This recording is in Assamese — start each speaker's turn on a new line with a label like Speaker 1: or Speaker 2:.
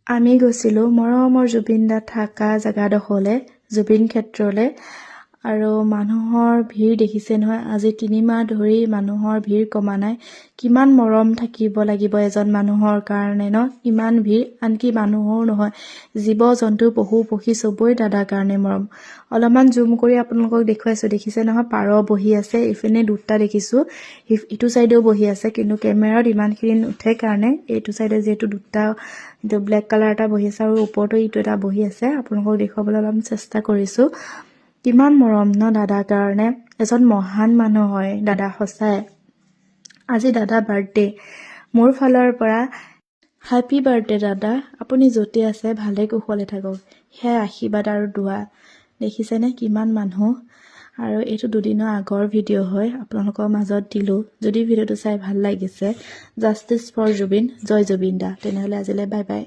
Speaker 1: আমি গৈছিলোঁ মৰমৰ জুবিন দা থকা জেগাডোখৰলৈ জুবিন ক্ষেত্ৰলৈ আৰু মানুহৰ ভিৰ দেখিছে নহয় আজি 3 মাহ ধৰি মানুহৰ ভিৰ কমা নাই কিমান মৰম থাকিব লাগিব এজন মানুহৰ কাৰণে ন ইমান ভিৰ আনকি মানুহৰো নহয় জীৱ জন্তু পশু পক্ষী চবই দাদাৰ কাৰণে মৰম অলপমান জুম কৰি আপোনালোকক দেখুৱাইছোঁ দেখিছে নহয় পাৰ বহি আছে ইফালে দুটা দেখিছোঁ ইটো চাইডেও বহি আছে কিন্তু কেমেৰাত ইমানখিনি নুঠে কাৰণে এইটো চাইডে যিহেতু দুটা ব্লেক কালাৰ এটা বহি আছে আৰু ওপৰতো ইটো এটা বহি আছে আপোনালোকক দেখুৱাবলৈ অলপ চেষ্টা কৰিছোঁ কিমান মৰম ন দাদাৰ কাৰণে এজন মহান মানুহ হয় দাদা সঁচাই আজি দাদা বাৰ্থডে মোৰ ফালৰ পৰা হেপী বাৰ্থডে দাদা আপুনি য'তে আছে ভালে কুশলে থাকক সেয়া আশীৰ্বাদ আৰু দোৱা দেখিছেনে কিমান মানুহ আৰু এইটো দুদিনৰ আগৰ ভিডিঅ' হয় আপোনালোকৰ মাজত দিলোঁ যদি ভিডিঅ'টো চাই ভাল লাগিছে জাষ্টিছ ফৰ জুবিন জয় জুবিন দা তেনেহ'লে আজিলৈ বাই বাই